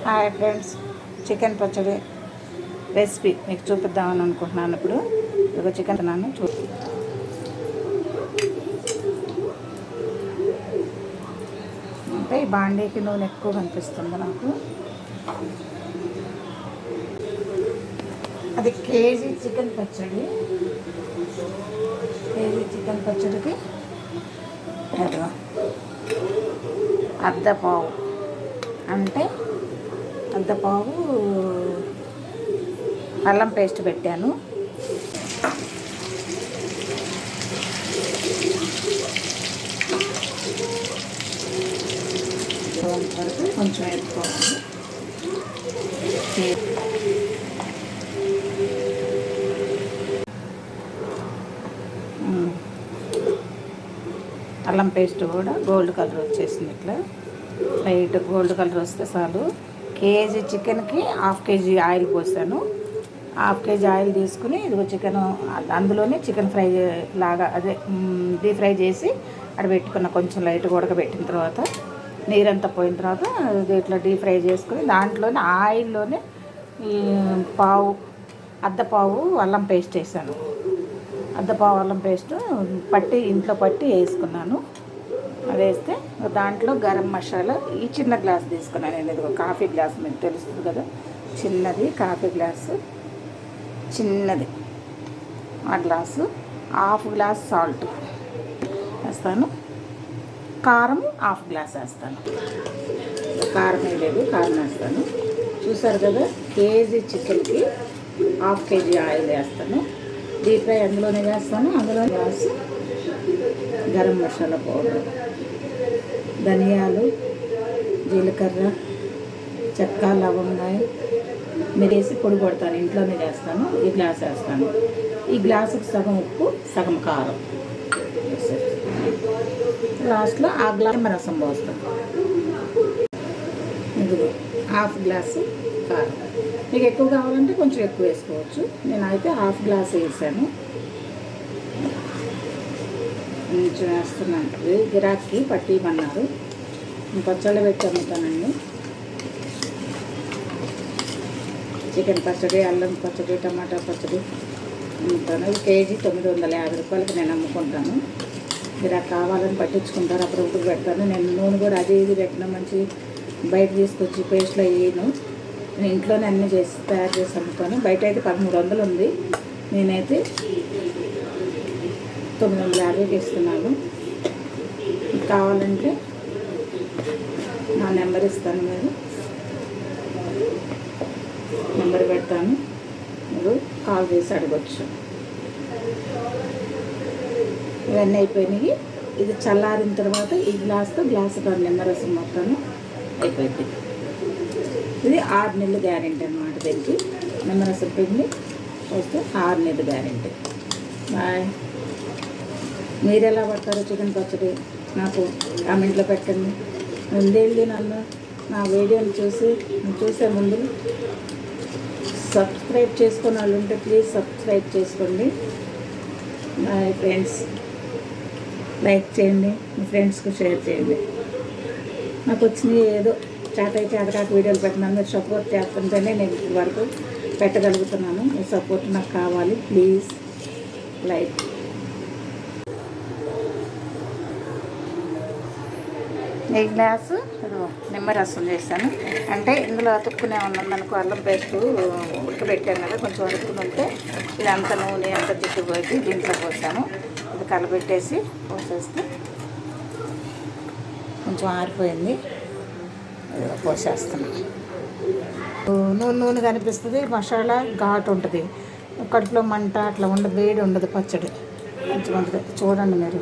Hi friends, chicken పచ్చడి recipe మీకు చూపిద్దామని అనుకుంటున్నాను. ఇప్పుడు ఒక చికెన్ తిన్నాను అంటే ఈ బాండీకి నూనె ఎక్కువ కనిపిస్తుంది నాకు. అది కేజీ చికెన్ పచ్చడికి అర్ధపావు అంటే అర్ధపావు అల్లం పేస్ట్ పెట్టాను. వరకు కొంచెం వేసుకోవాలి. అల్లం పేస్ట్ కూడా గోల్డ్ కలర్ వచ్చేసింది. ఇట్లా లైట్ గోల్డ్ కలర్ వస్తే చాలు. కేజీ చికెన్కి హాఫ్ కేజీ ఆయిల్ పోసాను. హాఫ్ కేజీ ఆయిల్ తీసుకుని ఇదిగో చికెన్ అందులోనే చికెన్ ఫ్రై లాగా అదే డీప్ ఫ్రై చేసి అక్కడ పెట్టుకున్న కొంచెం లైట్గా ఉడకబెట్టిన తర్వాత నీరంతా పోయిన తర్వాత ఇట్లా డీప్ ఫ్రై చేసుకుని దాంట్లోనే ఆయిల్లోనే ఈ అర్ధపావు అల్లం పేస్ట్ వేసాను. అర్ధపావు అల్లం పేస్ట్ ఇంట్లో పట్టి వేసుకున్నాను. అది వేస్తే దాంట్లో గరం మసాలా ఈ చిన్న గ్లాస్ తీసుకున్నాను నేను. ఇది కాఫీ గ్లాస్ మీకు తెలుస్తుంది కదా, చిన్నది కాఫీ గ్లాసు చిన్నది, ఆ గ్లాసు హాఫ్ గ్లాస్ సాల్ట్ వేస్తాను. కారం హాఫ్ గ్లాస్ వేస్తాను. కారం వేయలేదు, కారం వేస్తాను. చూసారు కదా, కేజీ చికెన్కి హాఫ్ కేజీ ఆయిల్ వేస్తాను. డీప్ ఫ్రై అందులోనే వేస్తాను. అందులో గ్లాసు గరం మసాలా పౌడర్, ధనియాలు, జీలకర్ర, చెక్క, లవంగాయ మీరు వేసి పొడి కొడతాను. ఇంట్లోనే చేస్తాను. ఈ గ్లాస్ వేస్తాను. ఈ గ్లాసుకి సగం ఉప్పు, సగం కారం లాస్ట్లో ఆ గ్లాస్ రసం పోస్తాను. ఇది హాఫ్ గ్లాసు కారం. మీకు ఎక్కువ కావాలంటే కొంచెం ఎక్కువ వేసుకోవచ్చు. నేనైతే హాఫ్ గ్లాస్ వేసాను. కొంచెం వేస్తున్నాను. గిరాకీ పట్టిమన్నారు. పచ్చళ్ళు పెట్టి అమ్ముతానండి. చికెన్ పచ్చడి, అల్లం పచ్చడి, టమాటా పచ్చడి అమ్ముతాను. కేజీ 950 రూపాయలకి నేను అమ్ముకుంటాను. గిరాకీ కావాలని పట్టించుకుంటారు. అప్పుడప్పుడు పెడతాను. నేను నూనె కూడా అది ఇది పెట్టిన మంచి బయట తీసుకొచ్చి పేస్ట్లో వేయను. నేను ఇంట్లోనే అన్నీ తయారు చేసి అమ్ముతాను. బయట అయితే 1300 ఉంది. నేనైతే 950కి ఇస్తున్నాను. కావాలంటే నా నెంబర్ ఇస్తాను, మీరు నెంబర్ పెడతాను, మీరు కాల్ చేసి అడగచ్చు. ఇవన్నీ అయిపోయినాయి. ఇది చల్లారిన తర్వాత ఈ గ్లాస్తో గ్లాసు నిమ్మరసం మొత్తం అయిపోయింది. ఇది 6 నెలలు గ్యారెంటీ అనమాట. దీనికి నిమ్మరసం పిండి వస్తే 6 నెలలు గ్యారెంటీ. బాయ్. మీరు ఎలా పడతారో చికెన్ పచ్చడి నాకు కామెంట్లో పెట్టండి. ముందేళ్ళి నన్ను నా వీడియోని చూసే ముందు సబ్స్క్రైబ్ చేసుకున్న వాళ్ళు ఉంటే ప్లీజ్ సబ్స్క్రైబ్ చేసుకోండి. Bye friends. లైక్ చేయండి, మీ ఫ్రెండ్స్కి షేర్ చేయండి. నాకు వచ్చినవి ఏదో చేతకాక వీడియోలు పెట్టినాను. మీరు సపోర్ట్ చేస్తుంటేనే నేను వరకు పెట్టగలుగుతున్నాను. మీ సపోర్ట్ నాకు కావాలి. Please like. ఈ గ్లాసు నిమ్మరసం చేశాను. అంటే ఇందులో అతుక్కునే ఉన్నదనుకో, అల్లం పేస్ట్ ఉడకబెట్టాను కదా, కొంచెం అతుక్కుని ఉంటే ఇదంతా నూనె అంతా జిడ్డు పోయి దీంట్లో పోసాను. ఇది కలబెట్టేసి పోసేస్తే కొంచెం ఆరిపోయింది. పోసేస్తున్నాను. నూనె కనిపిస్తుంది. మసాలా ఘాటు ఉంటుంది. కడుపులో మంట అట్లా ఉండదు, వేడి ఉండదు. పచ్చడి కొంచెం ఉంటుంది. చూడండి మీరు.